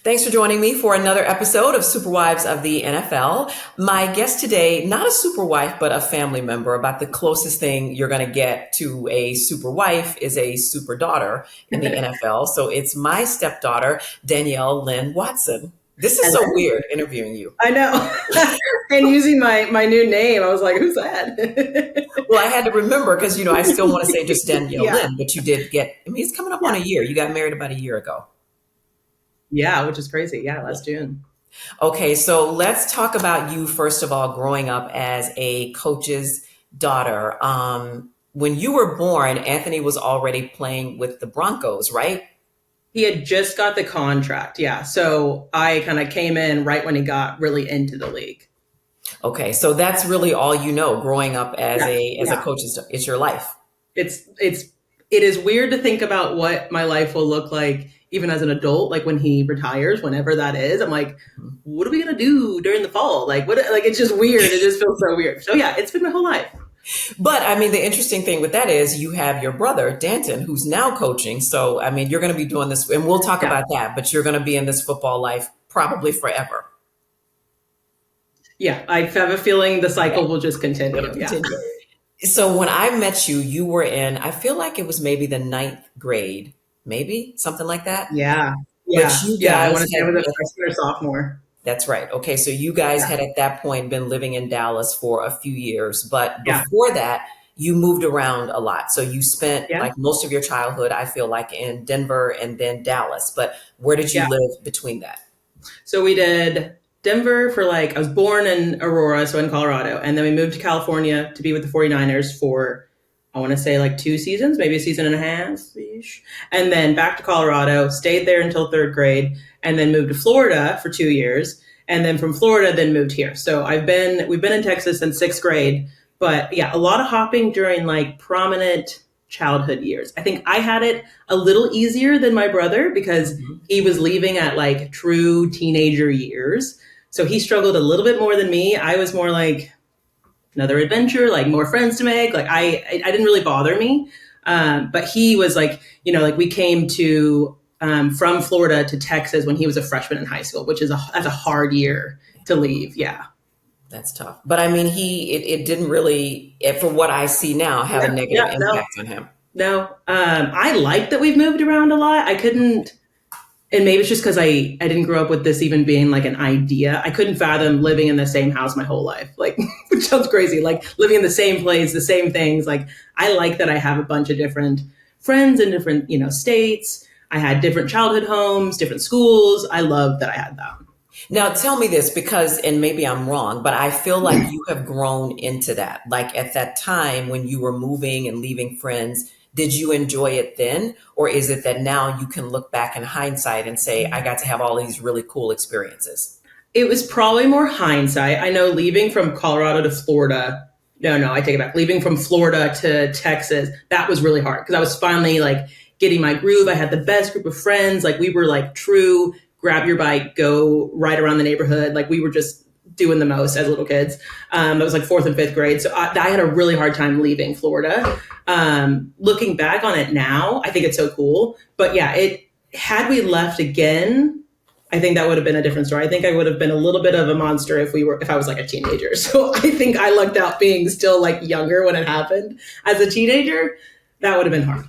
Thanks for joining me for another episode of Superwives of the NFL. My guest today, not a superwife, but a family member. About the closest thing you're going to get to a superwife is a super daughter in the NFL. So it's my stepdaughter, Danielle Lynn Watson. This is so weird interviewing you. I know. And using my new name, I was like, who's that? Well, I had to remember because, I still want to say just Danielle Lynn, but you did it's coming up on a year. You got married about a year ago. Yeah, which is crazy. Yeah, last June. Okay, so let's talk about you, first of all, growing up as a coach's daughter. When you were born, Anthony was already playing with the Broncos, right? He had just got the contract. Yeah. So I kind of came in right when he got really into the league. Okay, so that's really all you know growing up as a coach's. It's your life. It is weird to think about what my life will look like even as an adult, like when he retires, whenever that is. I'm like, what are we gonna do during the fall? Like it's just weird. It just feels so weird. So yeah, it's been my whole life. But the interesting thing with that is you have your brother, Danton, who's now coaching. So, you're going to be doing this, and we'll talk about that, but you're going to be in this football life probably forever. Yeah, I have a feeling the cycle will just continue. So when I met you, you were in, I feel like it was maybe the 9th grade, maybe something like that. Yeah. But you guys I want to say I was a freshman or sophomore. That's right. Okay. So you guys had at that point been living in Dallas for a few years, but before that, you moved around a lot. So you spent like most of your childhood, I feel like, in Denver and then Dallas. But where did you live between that? So we did Denver for I was born in Aurora, so in Colorado. And then we moved to California to be with the 49ers for, I want to say 2 seasons, maybe a season and a half-ish. And then back to Colorado, stayed there until 3rd grade, and then moved to Florida for 2 years. And then from Florida, then moved here. So we've been in Texas since 6th grade, but a lot of hopping during prominent childhood years. I think I had it a little easier than my brother because he was leaving at true teenager years. So he struggled a little bit more than me. I was more another adventure, more friends to make. I didn't really bother me. But he was we came to, from Florida to Texas when he was a freshman in high school, which is that's a hard year to leave. Yeah. That's tough. But it didn't really, from what I see now, have a negative impact on him. No. I like that we've moved around a lot. I couldn't, and maybe it's just because I didn't grow up with this even being an idea. I couldn't fathom living in the same house my whole life, which sounds crazy, living in the same place, the same things. I like that I have a bunch of different friends in different, states. I had different childhood homes, different schools. I love that I had that. Now, tell me this because, and maybe I'm wrong, but I feel like you have grown into that. At that time when you were moving and leaving friends, did you enjoy it then? Or is it that now you can look back in hindsight and say, I got to have all these really cool experiences? It was probably more hindsight. I know leaving from Colorado to Florida, no, I take it back. Leaving from Florida to Texas, that was really hard because I was finally getting my groove. I had the best group of friends. We were true, grab your bike, go right around the neighborhood. We were just doing the most as little kids. It was 4th and 5th grade. So I had a really hard time leaving Florida. Looking back on it now, I think it's so cool. But had we left again, I think that would have been a different story. I think I would have been a little bit of a monster if I was a teenager. So I think I lucked out being still younger when it happened. As a teenager, that would have been hard.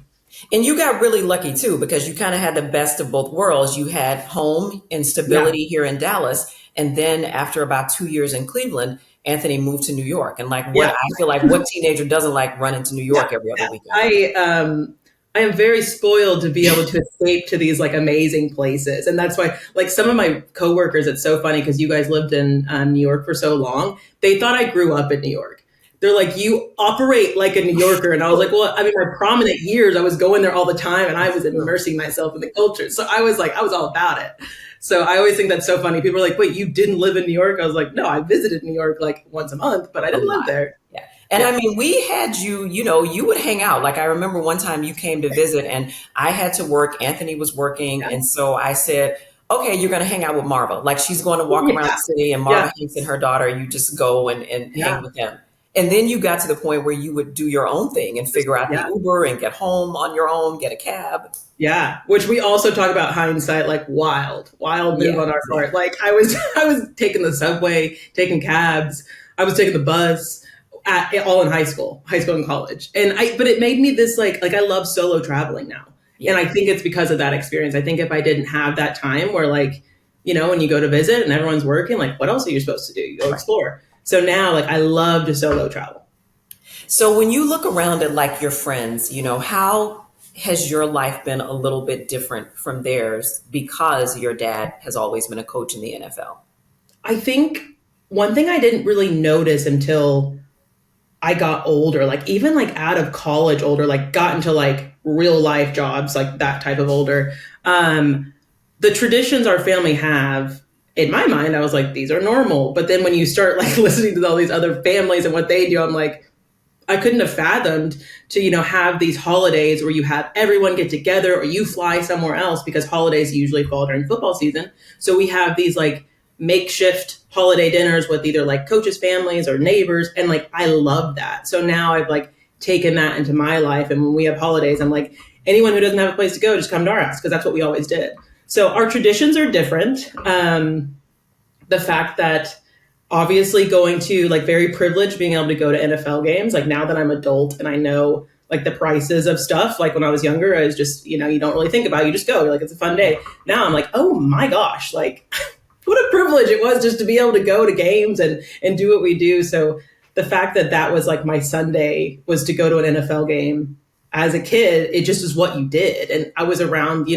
And you got really lucky too, because you kind of had the best of both worlds. You had home and stability here in Dallas. And then after about 2 years in Cleveland, Anthony moved to New York. And I feel like what teenager doesn't run into New York every other weekend? I am very spoiled to be able to escape to these amazing places. And that's why some of my coworkers, it's so funny because you guys lived in New York for so long. They thought I grew up in New York. They're you operate like a New Yorker. And I was well, my prominent years, I was going there all the time and I was immersing myself in the culture. So I was all about it. So I always think that's so funny. People are wait, you didn't live in New York? I was no, I visited New York once a month, but I didn't live there. Yeah. And we had you, you would hang out. I remember one time you came to visit and I had to work. Anthony was working. And so I said, okay, you're going to hang out with Marva. She's going to walk around the city and Marva Hanks and her daughter, you just go and hang with them. And then you got to the point where you would do your own thing and figure out the Yeah. Uber and get home on your own, get a cab. Yeah, which we also talk about hindsight, like wild move Yeah, on our yeah. part. Like I was taking the subway, taking cabs, I was taking the bus, all in high school and college. But it made me this like I love solo traveling now, and Yeah. I think it's because of that experience. I think if I didn't have that time where like when you go to visit and everyone's working, like what else are you supposed to do? You go Right. explore. So now like I love to solo travel. So when you look around at like your friends, how has your life been a little bit different from theirs because your dad has always been a coach in the NFL? I think one thing I didn't really notice until I got older, like even like out of college older, like got into like real life jobs, like that type of older. The traditions our family have, in my mind, I was like, these are normal. But then when you start like listening to all these other families and what they do, I'm like, I couldn't have fathomed to, have these holidays where you have everyone get together or you fly somewhere else because holidays usually fall during football season. So we have these like makeshift holiday dinners with either like coaches' families or neighbors. And like, I love that. So now I've like taken that into my life. And when we have holidays, I'm like, anyone who doesn't have a place to go, just come to our house because that's what we always did. So our traditions are different. The fact that obviously going to like very privileged being able to go to NFL games. Like now that I'm adult and I know like the prices of stuff, like when I was younger, I was just, you don't really think about it. You just go, you're like, it's a fun day. Now I'm like, oh my gosh, like what a privilege it was just to be able to go to games and do what we do. So the fact that that was like my Sunday was to go to an NFL game as a kid, it just was what you did. And I was around,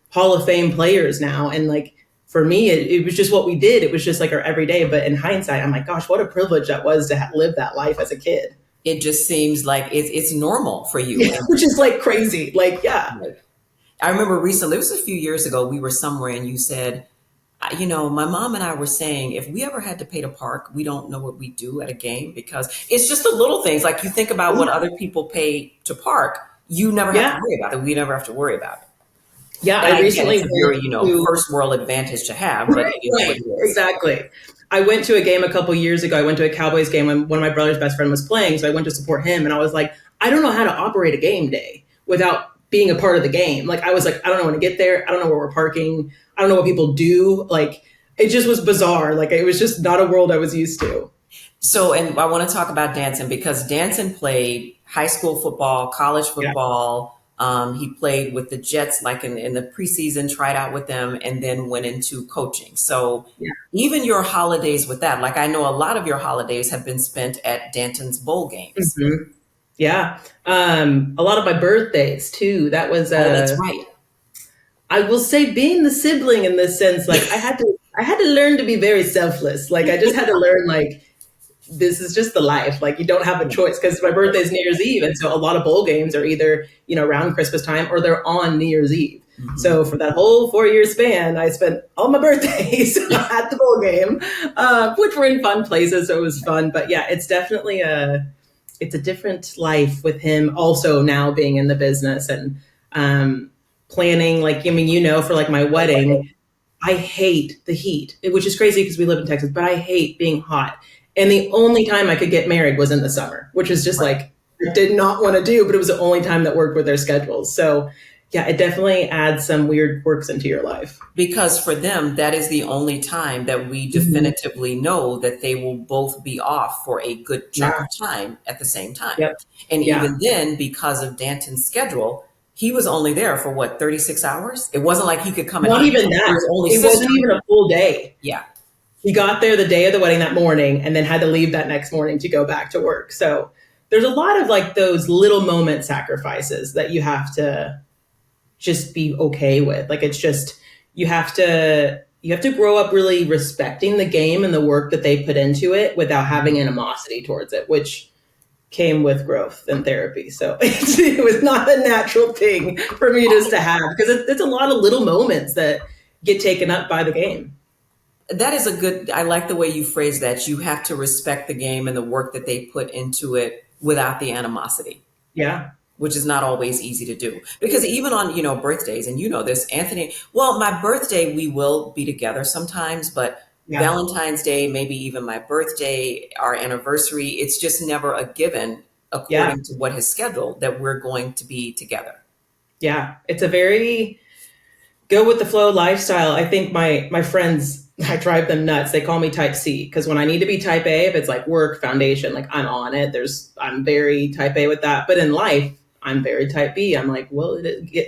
Hall of Fame players now. And like, for me, it was just what we did. It was just like our everyday. But in hindsight, I'm like, gosh, what a privilege that was to live that life as a kid. It just seems like it's normal for you. Yeah, which is like crazy. Like, yeah. And I remember recently, it was a few years ago, we were somewhere and you said, my mom and I were saying, if we ever had to pay to park, we don't know what we do at a game because it's just the little things. Like you think about what other people pay to park, you never have to Yeah. worry about it. We never have to worry about it. Yeah. And I again, recently it's a very, went to, first world advantage to have, but right, it is what right, it is. exactly. I went to a game a couple years ago. I went to a Cowboys game when one of my brother's best friend was playing. So I went to support him and I was like, I don't know how to operate a game day without being a part of the game. Like I was like, I don't know when to get there. I don't know where we're parking. I don't know what people do. Like it just was bizarre. Like it was just not a world I was used to. So, and I want to talk about Danson because Danson played high school football, college Yeah. football. He played with the Jets, like in the preseason, tried out with them, and then went into coaching. So, Yeah. even your holidays with that, like I know a lot of your holidays have been spent at Danton's bowl games. Mhm. Yeah. A lot of my birthdays too. That was Oh, that's right. I will say being the sibling in this sense, like I had to learn to be very selfless. Like I just had to learn like this is just the life. Like you don't have a choice because my birthday is New Year's Eve. And so a lot of bowl games are either, around Christmas time or they're on New Year's Eve. Mhm. So for that whole 4 year span, I spent all my birthdays at the bowl game, which were in fun places. So it was fun. But yeah, it's definitely it's a different life with him also now being in the business and planning. Like, I mean, for like my wedding, I hate the heat, which is crazy because we live in Texas, but I hate being hot. And the only time I could get married was in the summer, which is just like, I did not want to do, but it was the only time that worked with their schedules. So yeah, it definitely adds some weird quirks into your life. Because for them, that is the only time that we definitively know that they will both be off for a good chunk Yeah. of time at the same time. Yep. And Yeah. even then, because of Danton's schedule, he was only there for what, 36 hours? It wasn't like he could come and Not hang even out. It that. was only It sister. wasn't even a full day. Yeah. He got there the day of the wedding that morning and then had to leave that next morning to go back to work. So there's a lot of like those little moment sacrifices that you have to just be okay with. Like it's just you have to grow up really respecting the game and the work that they put into it without having animosity towards it, which came with growth and therapy. So it was not a natural thing for me just to have because it's a lot of little moments that get taken up by the game. That is a good, I like the way you phrase that. You have to respect the game and the work that they put into it without the animosity, Yeah. which is not always easy to do. Because even on, birthdays, and this, Anthony, well, my birthday, we will be together sometimes, but Yeah. Valentine's Day, maybe even my birthday, our anniversary, it's just never a given Yeah. according to what his schedule that we're going to be together. Yeah. It's a very go with the flow lifestyle. I think my friends, I drive them nuts. They call me type C because when I need to be type A, if it's like work, foundation, like I'm on it. I'm very type A with that. But in life, I'm very type B. I'm like, well,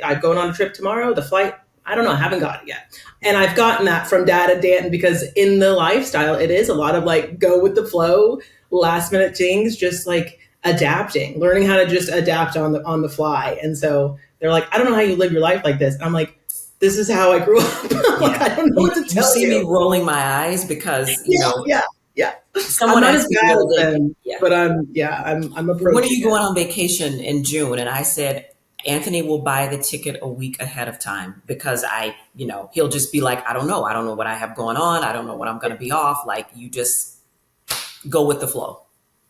I'm going on a trip tomorrow. The flight, I don't know. I haven't got it yet. And I've gotten that from Dad and Dan because in the lifestyle, it is a lot of like go with the flow, last minute things, just like adapting, learning how to just adapt on the fly. And so they're like, I don't know how you live your life like this. And I'm like, this is how I grew up. Like, Yeah. I don't know what to You tell see me you. rolling my eyes because, Yeah, yeah, yeah. I'm someone not asked as me the bad other as day, them, yeah, but I'm when are approaching you it. going on vacation in June? And I said, Anthony will buy the ticket a week ahead of time because he'll just be like, I don't know. I don't know what I have going on. I don't know when I'm going to be off. Like, you just go with the flow.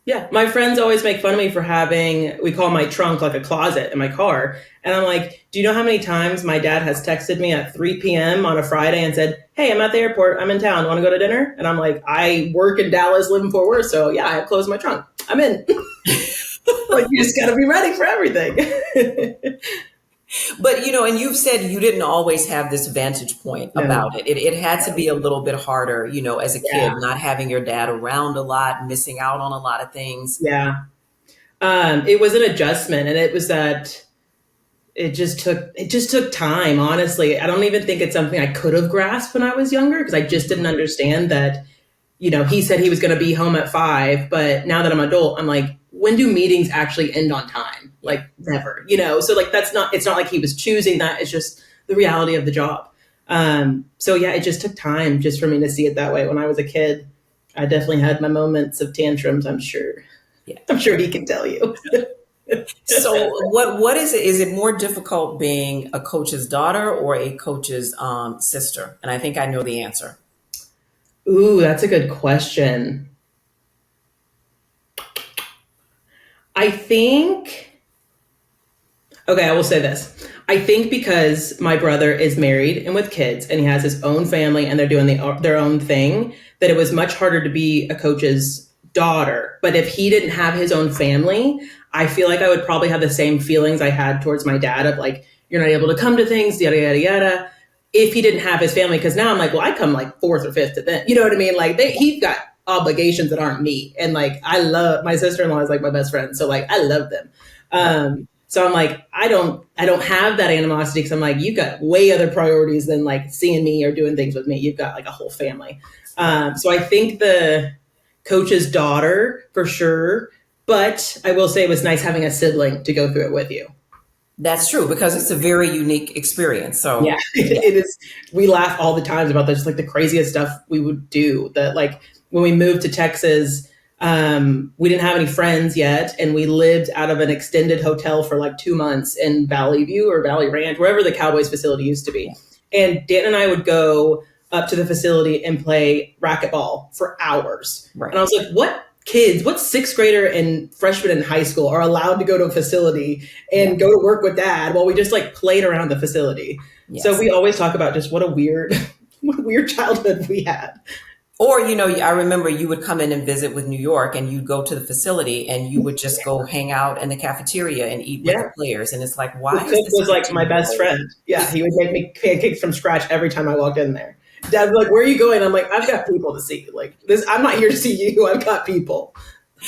Yeah, my friends always make fun of me for having, we call my trunk like a closet in my car. And I'm like, do you know how many times my dad has texted me at 3 p.m. on a Friday and said, hey, I'm at the airport. I'm in town. Want to go to dinner? And I'm like, I work in Dallas, live in Fort Worth. So yeah, I have closed my trunk. I'm in. Like, you just got to be ready for everything. But, and you've said you didn't always have this vantage point No. about it. It had to be a little bit harder, as a kid, Yeah. not having your dad around a lot, missing out on a lot of things. Yeah. It was an adjustment, and it was that it just took time. Honestly, I don't even think it's something I could have grasped when I was younger because I just didn't understand that. He said he was going to be home at 5, but now that I'm adult, I'm like, when do meetings actually end on time? Like never. So like it's not like he was choosing that. It's just the reality of the job. So yeah, it just took time just for me to see it that way. When I was a kid, I definitely had my moments of tantrums. I'm sure. Yeah. I'm sure he can tell you. So what is it? Is it more difficult being a coach's daughter or a coach's sister? And I think I know the answer. Ooh, that's a good question. I think, okay, I will say this. I think because my brother is married and with kids and he has his own family and they're doing their own thing, that it was much harder to be a coach's daughter. But if he didn't have his own family, I feel like I would probably have the same feelings I had towards my dad of like, you're not able to come to things, yada, yada, yada. If he didn't have his family, because now I'm like, well, I come like fourth or fifth to them. You know what I mean? Like he's got obligations that aren't me. And like, I love my sister-in-law is like my best friend. So like, I love them. So I'm like, I don't have that animosity because I'm like, you've got way other priorities than like seeing me or doing things with me. You've got like a whole family. So I think the coach's daughter for sure. But I will say it was nice having a sibling to go through it with you. That's true because it's a very unique experience. So yeah, it is. We laugh all the times about this, like the craziest stuff we would do. That like when we moved to Texas, we didn't have any friends yet, and we lived out of an extended hotel for like 2 months in Valley View or Valley Ranch, wherever the Cowboys facility used to be. And Dan and I would go up to the facility and play racquetball for hours. Right. And I was like, what sixth grader and freshman in high school are allowed to go to a facility and go to work with dad while we just like played around the facility? Yes. So we always talk about just what a weird childhood we had. Or, I remember you would come in and visit with New York and you'd go to the facility and you would just go hang out in the cafeteria and eat with the players. And it's like, why? Cook was like my best friend. Yeah, he would make me pancakes from scratch every time I walked in there. Dad was like, where are you going? I'm like, I've got people to see. Like this, I'm not here to see you. I've got people.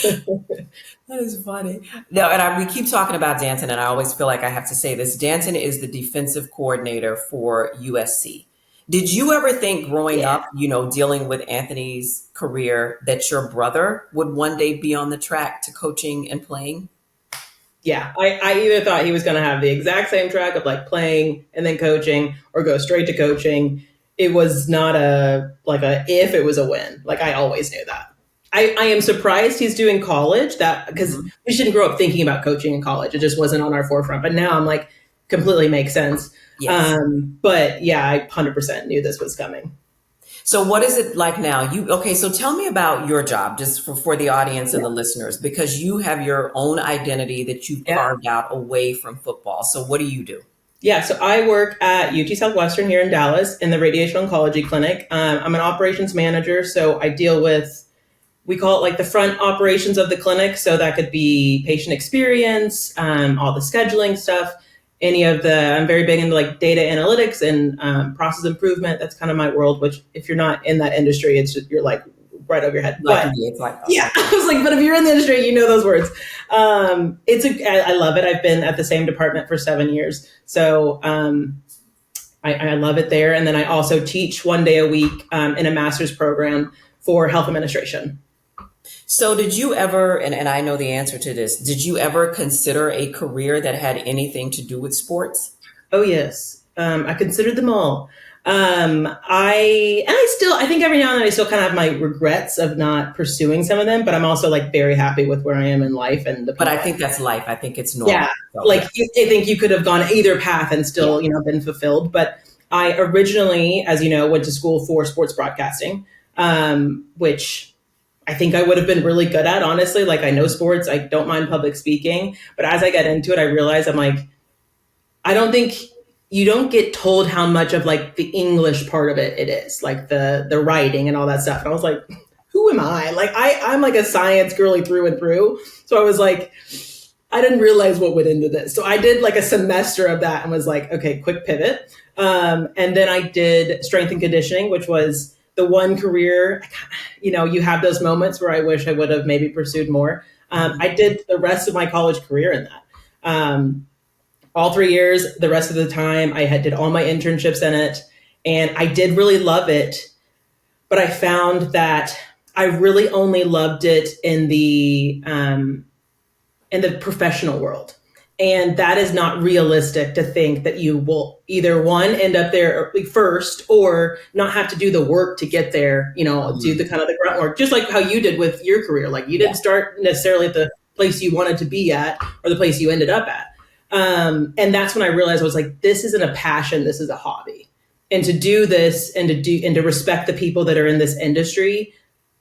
That is funny. No, and we keep talking about Danton, and I always feel like I have to say this. Danton is the defensive coordinator for USC. Did you ever think growing up, dealing with Anthony's career, that your brother would one day be on the track to coaching and playing? Yeah, I either thought he was going to have the exact same track of like playing and then coaching or go straight to coaching. It was not a if, it was a when. Like I always knew that. I am surprised he's doing college because we just didn't grow up thinking about coaching in college. It just wasn't on our forefront. But now I'm like, completely makes sense. Yes. But yeah, I 100% knew this was coming. So what is it like now? So tell me about your job, just for the audience and the listeners, because you have your own identity that you carved out away from football. So what do you do? Yeah, so I work at UT Southwestern here in Dallas in the radiation oncology clinic. I'm an operations manager, so I deal with, we call it like the front operations of the clinic. So that could be patient experience, all the scheduling stuff, I'm very big into like data analytics and process improvement. That's kind of my world, which if you're not in that industry, it's just, you're like right over your head. Like But me, it's like, yeah, I was like, but if you're in the industry, you know those words. I love it. I've been at the same department for 7 years. So I love it there. And then I also teach 1 day a week in a master's program for health administration. so did you ever, and I know the answer to this, did you ever consider a career that had anything to do with sports? Oh yes, I considered them all. I think every now and then I still kind of have my regrets of not pursuing some of them, but I'm also like very happy with where I am in life and the But people. I think that's life. I think it's Yeah, normal. So, like yeah. I think you could have gone either path and Yeah. still, been fulfilled. But I originally, as you know, went to school for sports broadcasting, which I think I would have been really good at, honestly. Like I know sports, I don't mind public speaking, but as I got into it, I realized I'm like, I don't think you don't get told how much of like the English part of it is, like the writing and all that stuff. And I was like, who am I? Like I'm like a science girly through and through. So I was like, I didn't realize what went into this. So I did like a semester of that and was like, okay, quick pivot. And then I did strength and conditioning, which was the one career, you have those moments where I wish I would have maybe pursued more. I did the rest of my college career in that. All 3 years, the rest of the time, did all my internships in it. And I did really love it. But I found that I really only loved it in the professional world. And that is not realistic to think that you will either one, end up there first or not have to do the work to get there, do the kind of the grunt work, just like how you did with your career. Like you didn't start necessarily at the place you wanted to be at or the place you ended up at. And that's when I realized I was like, this isn't a passion, this is a hobby. And to do this and to respect the people that are in this industry,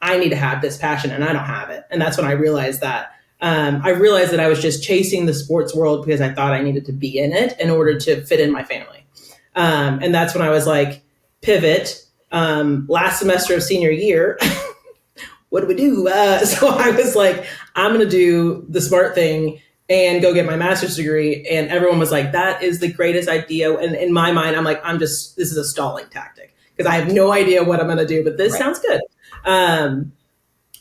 I need to have this passion and I don't have it. And that's when I realized that. I realized that I was just chasing the sports world because I thought I needed to be in it in order to fit in my family. And that's when I was like, pivot. Last semester of senior year, what do we do? So I was like, I'm going to do the smart thing and go get my master's degree. And everyone was like, that is the greatest idea. And in my mind, I'm like, this is a stalling tactic because I have no idea what I'm going to do, but this sounds good.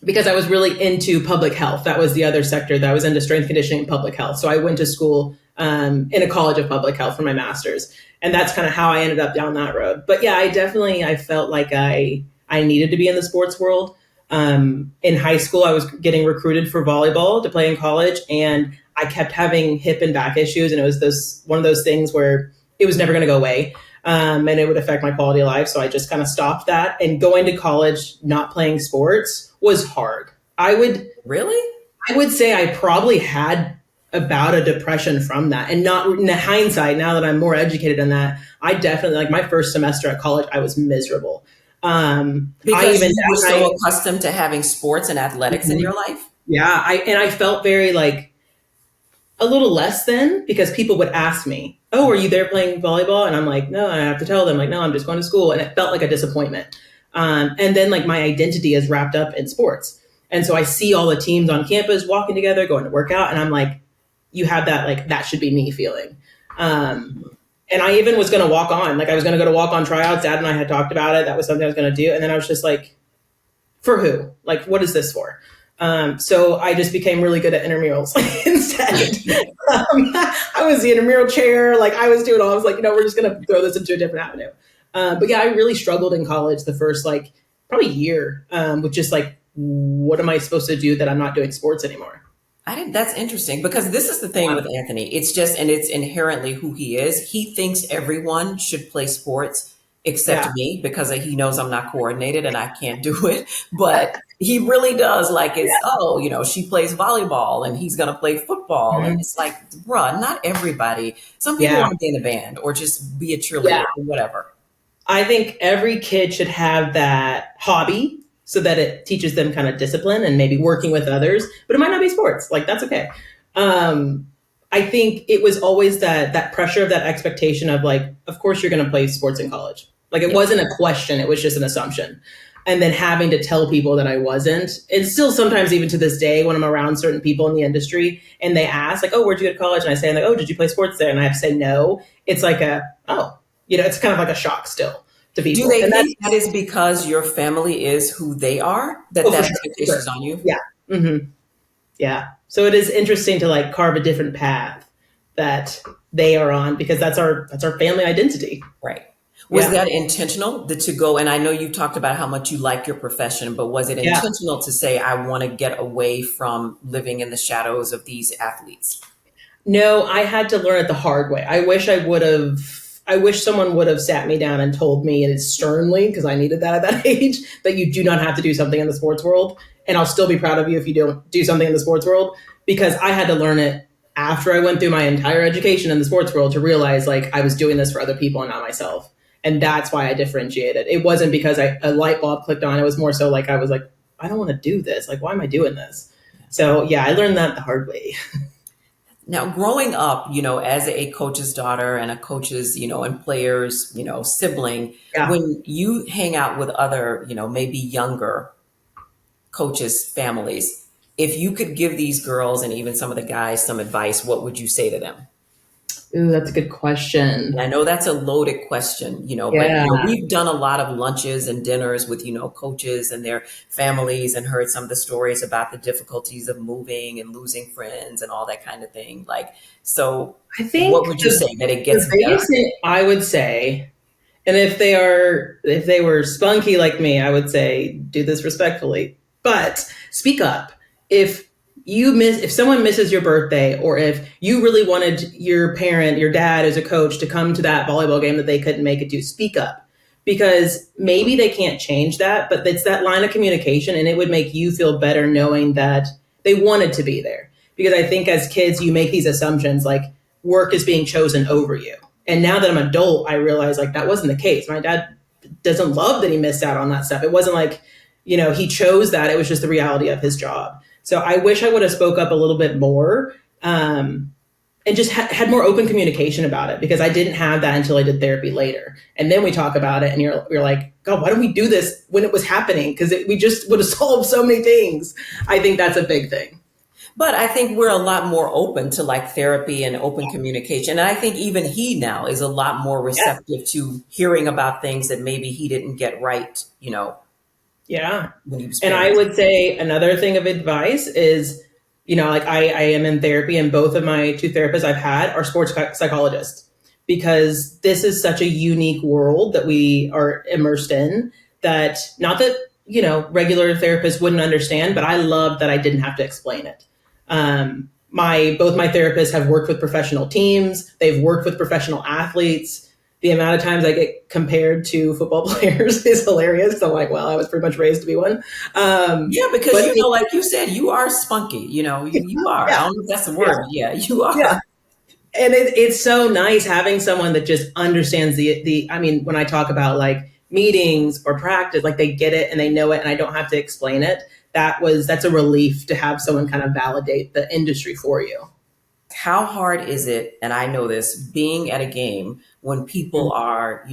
Because I was really into public health. That was the other sector that I was into, strength conditioning and public health. So I went to school in a college of public health for my master's. And that's kind of how I ended up down that road. But yeah, I felt like I needed to be in the sports world. In high school, I was getting recruited for volleyball to play in college. And I kept having hip and back issues. And it was one of those things where it was never going to go away. And it would affect my quality of life. So I just kind of stopped that. And going to college, not playing sports was hard. Really? I would say I probably had about a depression from that. And not in hindsight, now that I'm more educated in that, I definitely, like my first semester at college, I was miserable. Because you were so accustomed to having sports and athletics in your life? Yeah. I felt very like a little less than because people would ask me, oh, are you there playing volleyball? And I'm like, no, I have to tell them like, no, I'm just going to school. And it felt like a disappointment. And then like my identity is wrapped up in sports. And so I see all the teams on campus walking together, going to work out. And I'm like, you have that, like, that should be me feeling. And I even was going to walk on, like I was going to go to walk on tryouts. Dad and I had talked about it. That was something I was going to do. And then I was just like, for who? Like, what is this for? So I just became really good at intramurals instead. I was the intramural chair. Like I was doing all, I was like, we're just going to throw this into a different avenue. But yeah, I really struggled in college the first like probably year with just like, what am I supposed to do that I'm not doing sports anymore? That's interesting because this is the thing with Anthony. It's just, and it's inherently who he is. He thinks everyone should play sports except me because he knows I'm not coordinated and I can't do it. But he really does like she plays volleyball and he's going to play football. And it's like, bruh, not everybody. Some people want to be in a band or just be a cheerleader or whatever. I think every kid should have that hobby so that it teaches them kind of discipline and maybe working with others, but it might not be sports. Like that's okay. I I think it was always that pressure of that expectation of like, of course you're going to play sports in college. Like it wasn't a question, it was just an assumption. And then having to tell people that I wasn't. And still sometimes even to this day when I'm around certain people in the industry and they ask like, oh, where'd you go to college? And I say like, oh, did you play sports there? And I have to say no. It's like it's kind of like a shock still to people. Do they think that is because your family is who they are? That expectation is on you? Yeah. Mm-hmm. Yeah. So it is interesting to like carve a different path that they are on because that's our family identity. Right. Was that intentional to go? And I know you talked about how much you like your profession, but was it intentional to say, I want to get away from living in the shadows of these athletes? No, I had to learn it the hard way. I wish someone would have sat me down and told me it sternly, because I needed that at that age, that you do not have to do something in the sports world. And I'll still be proud of you if you don't do something in the sports world, because I had to learn it after I went through my entire education in the sports world to realize like I was doing this for other people and not myself. And that's why I differentiated. It wasn't because a light bulb clicked on. It was more so like, I was like, I don't want to do this. Like, why am I doing this? So yeah, I learned that the hard way. Now, growing up, as a coach's daughter and a coach's, and players, sibling, when you hang out with other, maybe younger coaches' families, if you could give these girls and even some of the guys some advice, what would you say to them? Ooh, that's a good question. And I know that's a loaded question, but we've done a lot of lunches and dinners with, coaches and their families and heard some of the stories about the difficulties of moving and losing friends and all that kind of thing. Like, so I think what would you say that it gets better? I would say, and if they were spunky like me, I would say, do this respectfully, but speak up. If someone misses your birthday, or if you really wanted your parent, your dad as a coach to come to that volleyball game that they couldn't make it to, speak up, because maybe they can't change that, but it's that line of communication, and it would make you feel better knowing that they wanted to be there. Because I think as kids, you make these assumptions like work is being chosen over you. And now that I'm an adult, I realize like that wasn't the case. My dad doesn't love that he missed out on that stuff. It wasn't like, he chose that. It was just the reality of his job. So I wish I would have spoke up a little bit more and just had more open communication about it, because I didn't have that until I did therapy later. And then we talk about it and you're like, God, why don't we do this when it was happening? Because we just would have solved so many things. I think that's a big thing. But I think we're a lot more open to like therapy and open communication. And I think even he now is a lot more receptive to hearing about things that maybe he didn't get right, Yeah. when he was And I would say another thing of advice is, like I am in therapy, and both of my two therapists I've had are sports psychologists, because this is such a unique world that we are immersed in, that not that, regular therapists wouldn't understand, but I love that I didn't have to explain it. Both my therapists have worked with professional teams. They've worked with professional athletes. The amount of times I get compared to football players is hilarious. So I'm like, well, I was pretty much raised to be one. Because, like you said, you are spunky, you are. I don't know if that's the word. Yeah, you are. Yeah. And it's so nice having someone that just understands when I talk about like meetings or practice, like they get it and they know it and I don't have to explain it. That's a relief to have someone kind of validate the industry for you. How hard is it, and I know this, being at a game when people are,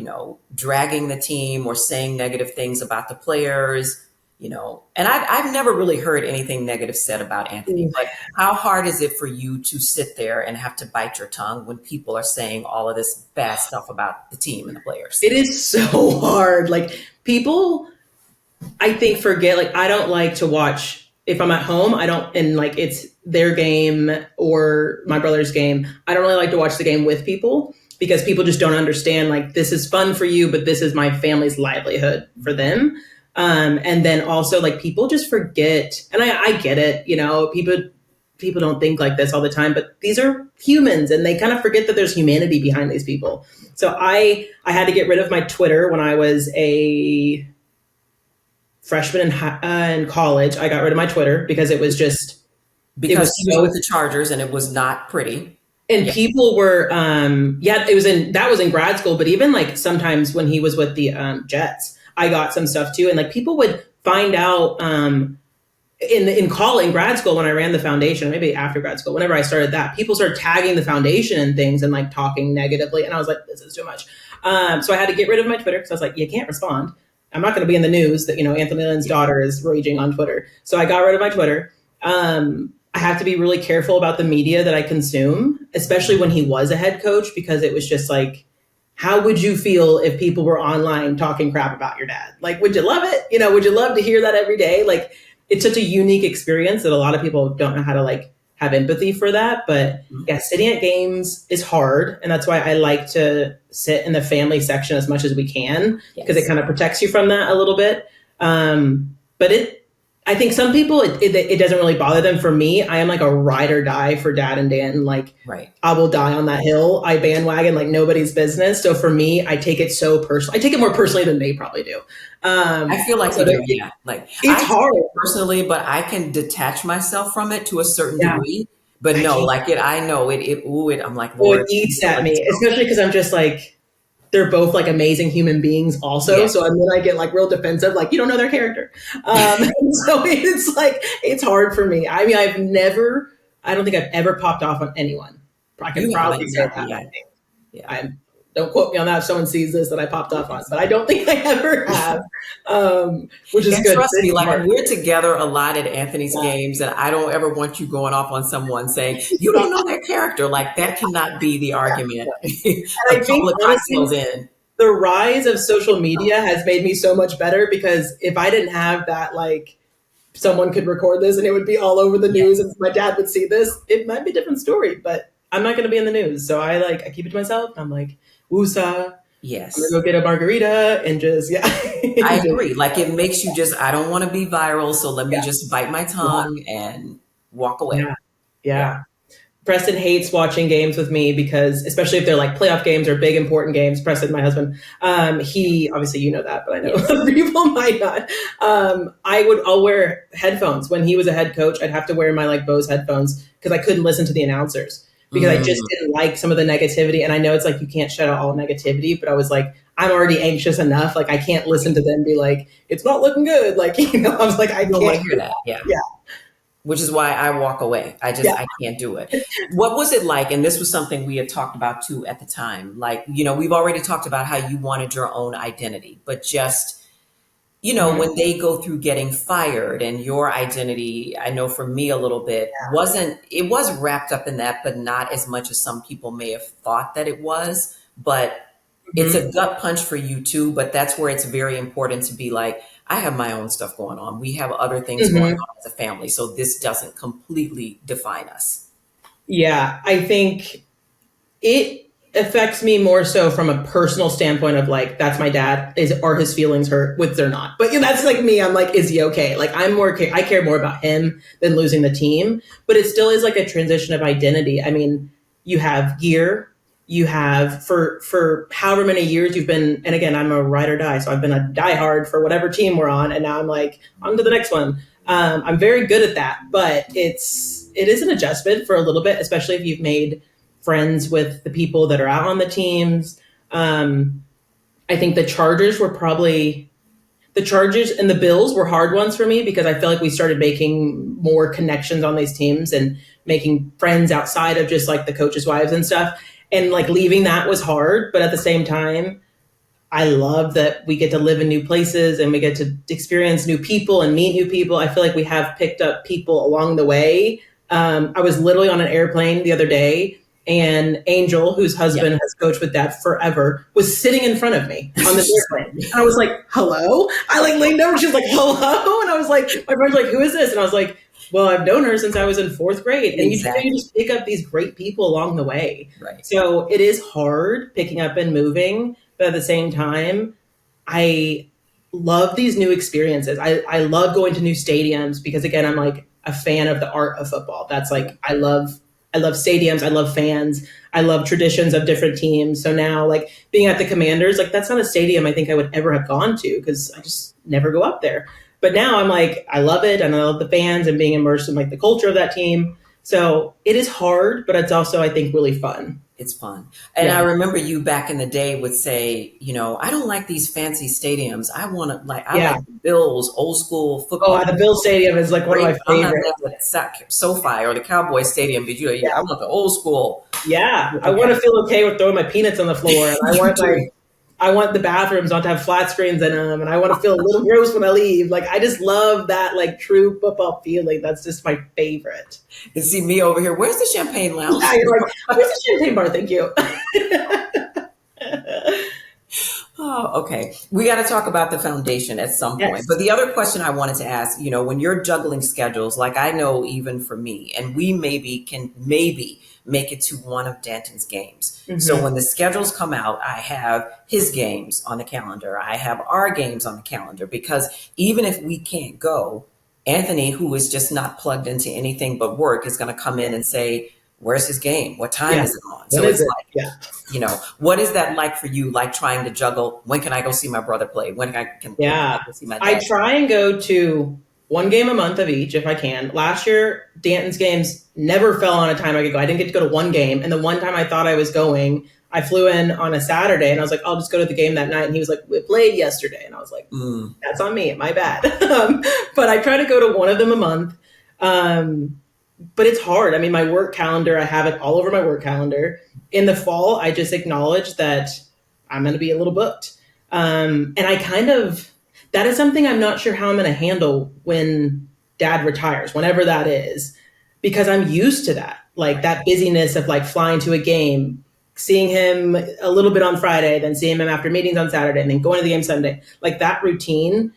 dragging the team or saying negative things about the players, and I've never really heard anything negative said about Anthony, but how hard is it for you to sit there and have to bite your tongue when people are saying all of this bad stuff about the team and the players? It is so hard. Like people, I think, forget, like I don't like to watch. If I'm at home, and like it's their game or my brother's game, I don't really like to watch the game with people, because people just don't understand, like, this is fun for you, but this is my family's livelihood for them. And then also like people just forget, and I get it, people don't think like this all the time, but these are humans and they kind of forget that there's humanity behind these people. So I had to get rid of my Twitter when I was a freshman in college. I got rid of my Twitter because it was just because he was with the Chargers and it was not pretty. And people were that was in grad school, but even like sometimes when he was with the Jets, I got some stuff too, and like people would find out in grad school, when I ran the foundation, maybe after grad school, whenever I started that, people started tagging the foundation and things and like talking negatively. And I was like, this is too much. So I had to get rid of my Twitter because I was like, you can't respond. I'm not going to be in the news that, Anthony Lynn's daughter is raging on Twitter. So I got rid of my Twitter. I have to be really careful about the media that I consume, especially when he was a head coach, because it was just like, how would you feel if people were online talking crap about your dad? Like, would you love it? Would you love to hear that every day? Like, it's such a unique experience that a lot of people don't know how to like have empathy for that. But yeah, sitting at games is hard. And that's why I like to sit in the family section as much as we can, because it kind of protects you from that a little bit. But I think some people, it doesn't really bother them. For me, I am like a ride or die for Dad and Dan. Like, I will die on that hill. I bandwagon like nobody's business. So for me, I take it so personally. I take it more personally than they probably do. I feel like, yeah, like it's hard personally, but I can detach myself from it to a certain degree. But no, like I know it. I'm like, it eats at me, especially because I'm just like, they're both like amazing human beings also. Yeah. So then I get like real defensive, like, you don't know their character. So it's like, it's hard for me. I mean, I don't think I've ever popped off on anyone. I can probably say that. I think. Yeah. Don't quote me on that if someone sees this that I popped off on, but I don't think I ever have, which is good. Trust me, like we're together a lot at Anthony's games, and I don't ever want you going off on someone saying, you don't know their character. Like, that cannot be the argument. And I think, honestly, the rise of social media has made me so much better, because if I didn't have that, like, someone could record this and it would be all over the news and my dad would see this, it might be a different story, but I'm not going to be in the news. So I keep it to myself. I'm like, woosah. Yes. I'm going to go get a margarita and just, I agree. Like, it makes you just, I don't want to be viral. So let me just bite my tongue and walk away. Yeah. Preston hates watching games with me because, especially if they're like playoff games or big important games, Preston, my husband, he, obviously you know that, but I know other people might not. I'll wear headphones. When he was a head coach, I'd have to wear my like Bose headphones because I couldn't listen to the announcers, because I just didn't like some of the negativity. And I know it's like, you can't shut out all negativity, but I was like, I'm already anxious enough. Like, I can't listen to them and be like, it's not looking good. Like, I was like, I don't want to hear that. Yeah. Which is why I walk away. I can't do it. What was it like? And this was something we had talked about too at the time. Like, we've already talked about how you wanted your own identity, but just, when they go through getting fired and your identity, I know for me a little bit, it was wrapped up in that, but not as much as some people may have thought that it was. But it's a gut punch for you too. But that's where it's very important to be like, I have my own stuff going on. We have other things going on as a family. So this doesn't completely define us. Yeah, I think it affects me more so from a personal standpoint of like, that's my dad. Are his feelings hurt? Which they're not. But that's like me. I'm like, is he okay? Like, I care more about him than losing the team. But it still is like a transition of identity. I mean, you have gear. You have for however many years you've been, and again, I'm a ride or die. So I've been a diehard for whatever team we're on. And now I'm like, on to the next one. I'm very good at that, but it is an adjustment for a little bit, especially if you've made friends with the people that are out on the teams. I think the Chargers and the Bills were hard ones for me, because I feel like we started making more connections on these teams and making friends outside of just like the coaches' wives and stuff. And like leaving that was hard, but at the same time, I love that we get to live in new places and we get to experience new people and meet new people. I feel like we have picked up people along the way. I was literally on an airplane the other day, and Angel, whose husband has coached with Dad forever, was sitting in front of me on this airplane. And I was like, hello? I like leaned over and she was like, hello? And I was like, my friend's like, who is this? And I was like, well, I've known her since I was in 4th grade. And you just pick up these great people along the way. Right. So it is hard picking up and moving. But at the same time, I love these new experiences. I love going to new stadiums because, again, I'm like a fan of the art of football. That's like, I love stadiums. I love fans. I love traditions of different teams. So now, like, being at the Commanders, like, that's not a stadium I think I would ever have gone to, because I just never go up there. But now I'm like, I love it, and I love the fans and being immersed in like the culture of that team. So it is hard, but it's also, I think, really fun. It's fun. And I Yeah. remember you back in the day would say, I don't like these fancy stadiums. I Yeah. like the Bills, old school Oh, football. the Bill Stadium is like one of Great, my but I'm not favorites. mad at SoFi or the Cowboy Stadium, but Yeah. I want the old school. Yeah. I want Okay, to feel okay with throwing my peanuts on the floor, and you do. I want the bathrooms not to have flat screens in them, and I want to feel a little gross when I leave. Like I just love that like true football feeling. That's just my favorite. And see me over here. Where's the champagne lounge? Yeah, you're like, where's the champagne bar? Thank you. Oh, okay. We got to talk about the foundation at some point. But Yes. the other question I wanted to ask, when you're juggling schedules, like I know even for me, and we maybe make it to one of Danton's games. So Hmm. when the schedules come out, I have his games on the calendar. I have our games on the calendar because even if we can't go, Anthony, who is just not plugged into anything but work, is going to come in and say, where's his game? What time Yeah. is it on? When So is it's it? like, Yeah. what is that like for you? Like trying to juggle, when can I go see my brother play? When can I Yeah. go see my I dad? try and go to one game a month of each if I can. Last year, Danton's games never fell on a time I could go. I didn't get to go to one game. And the one time I thought I was going, I flew in on a Saturday and I was like, I'll just go to the game that night. And he was like, we played yesterday. And I was like, Mm, that's on me. My bad. But I try to go to one of them a month. Um, but it's hard. I mean, my work calendar, I have it all over my work calendar. In the fall, I just acknowledge that I'm going to be a little booked. And that is something I'm not sure how I'm going to handle when dad retires, whenever that is, because I'm used to that, like that busyness of like flying to a game, seeing him a little bit on Friday, then seeing him after meetings on Saturday, and then going to the game Sunday. Like that routine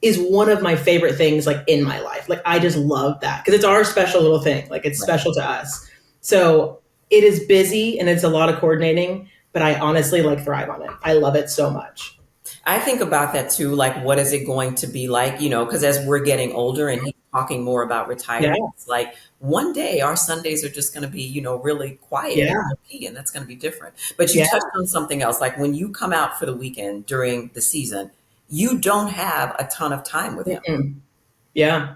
is one of my favorite things like in my life. Like I just love that because it's our special little thing. Like it's right. special to us. So it is busy and it's a lot of coordinating, but I honestly like thrive on it. I love it so much. I think about that too. Like, what is it going to be like? Because as we're getting older and he's talking more about Yeah. retiring, it's like one day our Sundays are just going to be, really quiet and Yeah. low key, and that's going to be different. But you Yeah. touched on something else. Like when you come out for the weekend during the season, you don't have a ton of time with him. Mm-mm. Yeah.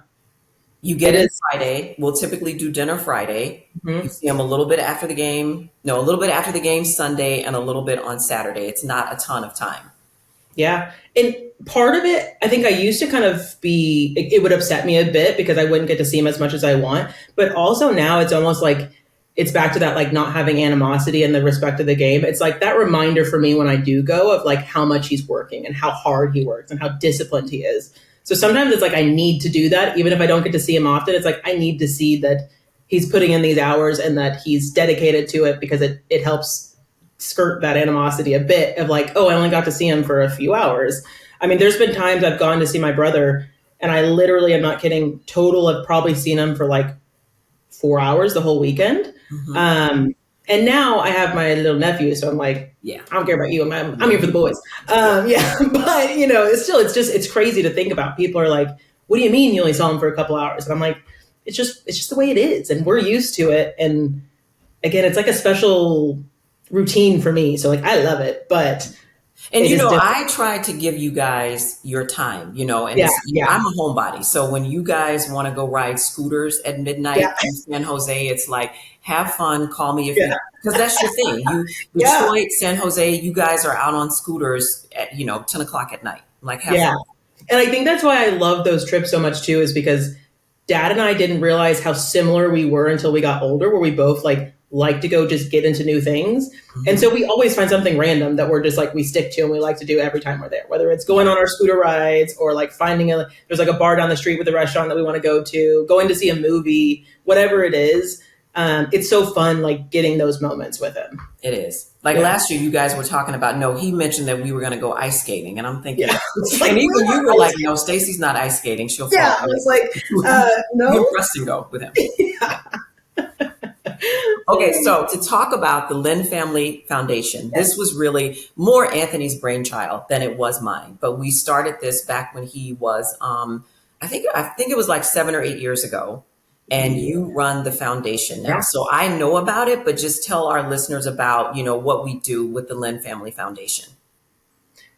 You get It in is. Friday. We'll typically do dinner Friday. You Mhm. see him a little bit after the game. No, a little bit after the game Sunday and a little bit on Saturday. It's not a ton of time. Yeah. And part of it, I think I used to kind of it would upset me a bit because I wouldn't get to see him as much as I want. But also now it's almost like it's back to that like not having animosity and the respect of the game. It's like that reminder for me when I do go of like how much he's working and how hard he works and how disciplined he is. So sometimes it's like I need to do that. Even if I don't get to see him often, it's like I need to see that he's putting in these hours and that he's dedicated to it because it helps skirt that animosity a bit of like, oh, I only got to see him for a few hours. I mean, there's been times I've gone to see my brother and I literally, I'm not kidding, total have probably seen him for like 4 hours the whole weekend. Hmm. And now I have my little nephew, so I'm like, Yeah. I don't care about you. I'm here for the boys. Yeah, but it's crazy to think about. People are like, what do you mean you only saw him for a couple hours? And I'm like, it's just the way it is, and we're used to it. And again, it's like a special routine for me. So like, I love it, but And it is different. I try to give you guys your time, and Yeah, it's, yeah, I'm a homebody. So when you guys want to go ride scooters at midnight yeah, in San Jose, it's like, have fun, call me if yeah, because that's your thing. yeah, Detroit, San Jose, you guys are out on scooters at, 10 o'clock at night. Like, have yeah. fun. And I think that's why I love those trips so much too, is because dad and I didn't realize how similar we were until we got older, where we both like to go just get into new things. And Hmm. so we always find something random that we're just like, we stick to and we like to do every time we're there, whether it's going Yeah, on our scooter rides or like there's like a bar down the street with a restaurant that we want to go to, going to see a movie, whatever it is. It's so fun, like getting those moments with him. it is. Like Yeah. last year, you guys were talking about, no, he mentioned that we were going to go ice skating. And I'm thinking, Yeah. It's like, and even we're you were not- like, no, Stacy's not ice skating. She'll yeah. fall. I was like, You and no. Preston go with him. Yeah. Okay, so to talk about the Lynn Family Foundation, this was really more Anthony's brainchild than it was mine. But we started this back when he was, I think it was like 7 or 8 years ago, and you run the foundation now. Yeah. So I know about it, but just tell our listeners about what we do with the Lynn Family Foundation.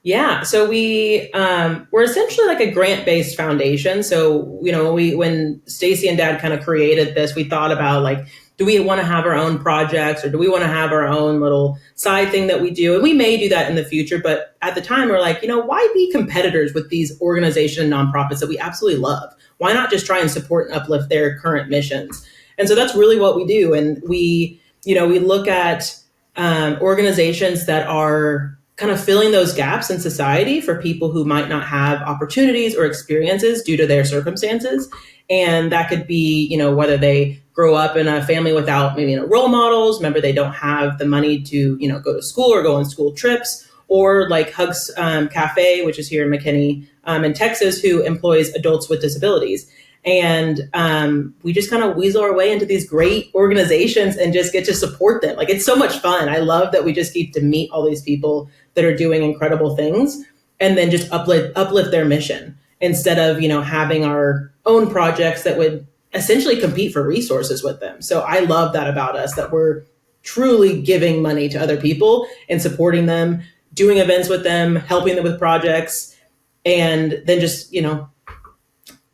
Yeah, so we're essentially like a grant-based foundation. So when Stacey and Dad kind of created this, we thought about like do we want to have our own projects, or do we want to have our own little side thing that we do? And we may do that in the future, but at the time we're like, why be competitors with these organizations and nonprofits that we absolutely love? Why not just try and support and uplift their current missions? And so that's really what we do. And we look at organizations that are kind of filling those gaps in society for people who might not have opportunities or experiences due to their circumstances. And that could be, whether they grow up in a family without maybe role models, remember they don't have the money to, go to school or go on school trips, or like Hugs Cafe, which is here in McKinney in Texas, who employs adults with disabilities. And we just kind of weasel our way into these great organizations and just get to support them. Like, it's so much fun. I love that we just get to meet all these people that are doing incredible things and then just uplift their mission instead of, having our own projects that would essentially compete for resources with them. So I love that about us, that we're truly giving money to other people and supporting them, doing events with them, helping them with projects, and then just,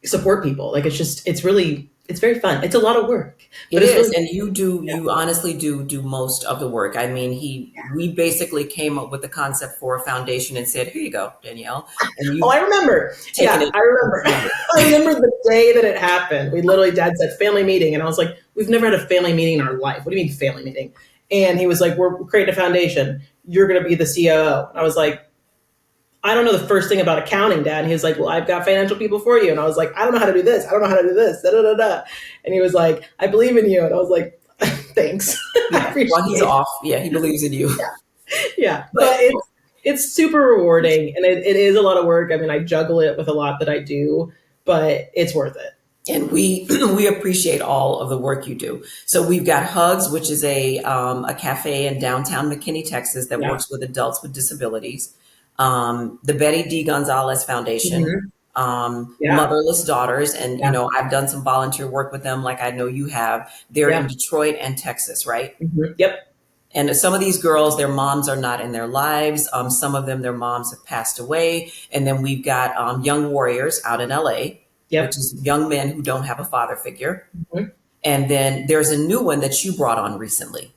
support people. Like, it's very fun. It's a lot of work. It is. And you honestly do most of the work. I mean, we basically came up with the concept for a foundation and said, here you go, Danielle. And I remember. Yeah, I remember. I remember the day that it happened. Dad said family meeting. And I was like, we've never had a family meeting in our life. What do you mean family meeting? And he was like, we're creating a foundation. You're going to be the COO. And I was like, I don't know the first thing about accounting, Dad. And he was like, well, I've got financial people for you. And I was like, I don't know how to do this. I don't know how to do this. Da, da, da, da. And he was like, I believe in you. And I was like, thanks. Yeah. Well, he's off. Yeah, he believes in you. Yeah. But it's super rewarding. And it is a lot of work. I mean, I juggle it with a lot that I do, but it's worth it. And we appreciate all of the work you do. So we've got Hugs, which is a cafe in downtown McKinney, Texas, that works with adults with disabilities. The Betty D. Gonzalez Foundation, Motherless Daughters. And, I've done some volunteer work with them, like I know you have. They're in Detroit and Texas, right? Mm-hmm. Yep. And some of these girls, their moms are not in their lives. Some of them, their moms have passed away. And then we've got Young Warriors out in LA, which is young men who don't have a father figure. Mm-hmm. And then there's a new one that you brought on recently.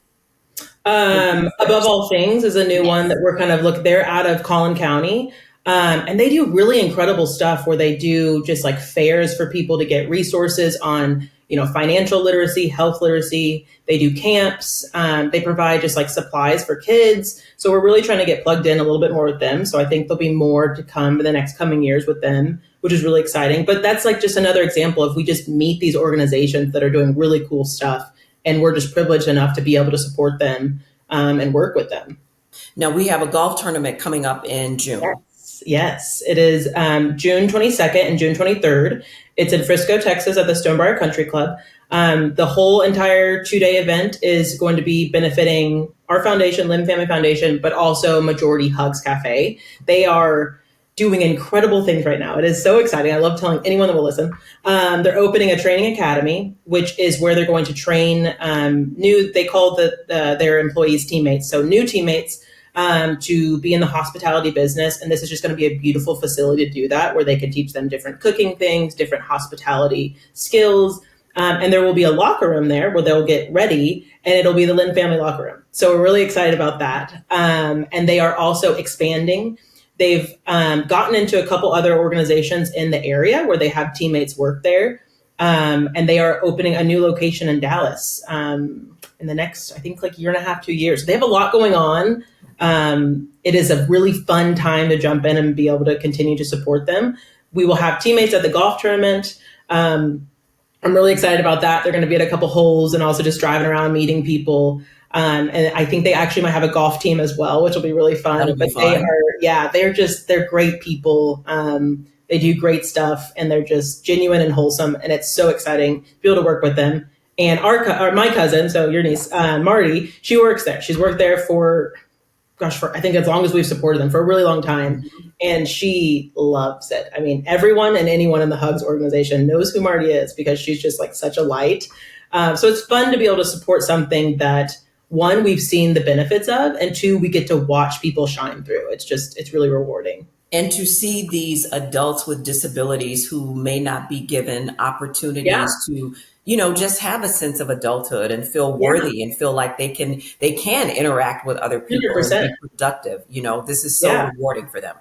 Above All Things is a new one that we're kind of they're out of Collin County. And they do really incredible stuff where they do just like fairs for people to get resources on, financial literacy, health literacy. They do camps. They provide just like supplies for kids. So we're really trying to get plugged in a little bit more with them. So I think there'll be more to come in the next coming years with them, which is really exciting. But that's like just another example of we just meet these organizations that are doing really cool stuff. And we're just privileged enough to be able to support them and work with them. Now, we have a golf tournament coming up in June. Yes. It is June 22nd and June 23rd. It's in Frisco, Texas at the Stonebriar Country Club. The whole entire 2-day event is going to be benefiting our foundation, Lynn Family Foundation, but also Majority Hugs Cafe. They are doing incredible things right now. It is so exciting. I love telling anyone that will listen. They're opening a training academy, which is where they're going to train they call their employees teammates. So new teammates to be in the hospitality business. And this is just going to be a beautiful facility to do that, where they can teach them different cooking things, different hospitality skills. And there will be a locker room there where they'll get ready, and it'll be the Lynn Family locker room. So we're really excited about that. And they are also expanding. They've gotten into a couple other organizations in the area where they have teammates work there. And they are opening a new location in Dallas in the next, I think, year and a half, 2 years. They have a lot going on. It is a really fun time to jump in and be able to continue to support them. We will have teammates at the golf tournament. I'm really excited about that. They're going to be at a couple holes and also just driving around meeting people. And I think they actually might have a golf team as well, which will be really fun. They're great people. They do great stuff, and they're just genuine and wholesome. And it's so exciting to be able to work with them. And my cousin, so your niece, Marty, she works there. She's worked there for I think as long as we've supported them, for a really long time. And she loves it. I mean, everyone and anyone in the Hugs organization knows who Marty is because she's just such a light. So it's fun to be able to support something that, one, we've seen the benefits of, and two, we get to watch people shine through. It's really rewarding. And to see these adults with disabilities who may not be given opportunities to, just have a sense of adulthood and feel Yeah, worthy and feel like they can interact with other people and 100%. be productive. This is so Yeah. rewarding for them.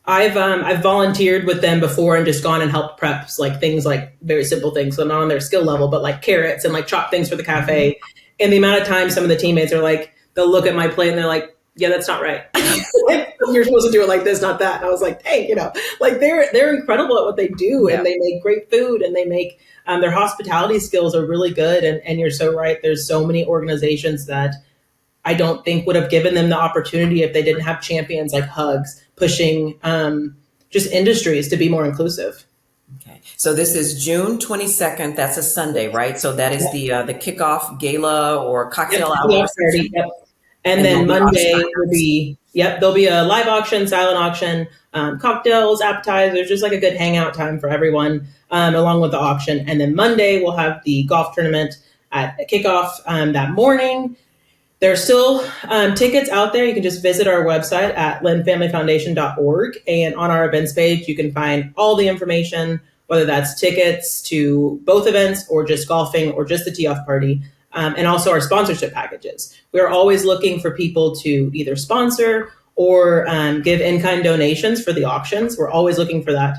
I've volunteered with them before and just gone and helped preps like things like very simple things, so not on their skill level, but like carrots and like chop things for the Mhm. cafe. And the amount of time some of the teammates are like, they'll look at my plate and they're like, "Yeah, that's not right. Like, you're supposed to do it like this, not that." And I was like, "Hey, like they're incredible at what they do, Yeah. and they make great food, and they make their hospitality skills are really good." And you're so right. There's so many organizations that I don't think would have given them the opportunity if they didn't have champions like Hugs pushing just industries to be more inclusive. Okay. So this is June 22nd. That's a Sunday, right? So that is the kickoff gala or Yep, cocktail hour the party. reception, Yep. And and there'll then be auction Monday will items. be, yep, there'll be a live auction, silent auction, cocktails, appetizers, just like a good hangout time for everyone, along with the auction. And then Monday we'll have the golf tournament at kickoff that morning. There's still tickets out there. You can just visit our website at lynnfamilyfoundation.org. And on our events page, you can find all the information, whether that's tickets to both events or just golfing or just the tee off party, and also our sponsorship packages. We're always looking for people to either sponsor or give in kind donations for the auctions. We're always looking for that.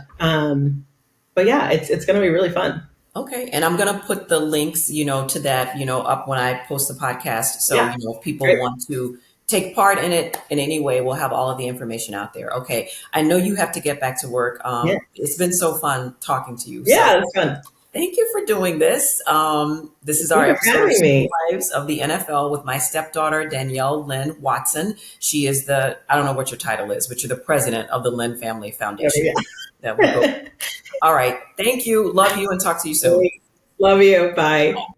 But yeah, it's going to be really fun. Okay, and I'm gonna put the links, to that, up when I post the podcast. So, Yeah, if people great. want to take part in it in any way, we'll have all of the information out there. Okay, I know you have to get back to work. Yeah, It's been so fun talking to you. So, yeah, it's fun. thank you for doing this. This is Thank our you for episode of having me. Superwives of the NFL with my stepdaughter, Danielle Lynn Watson. She is I don't know what your title is, but you're the president of the Lynn Family Foundation. That we go. Yeah. All right. Thank you. Love you and talk to you soon. Love you. Bye.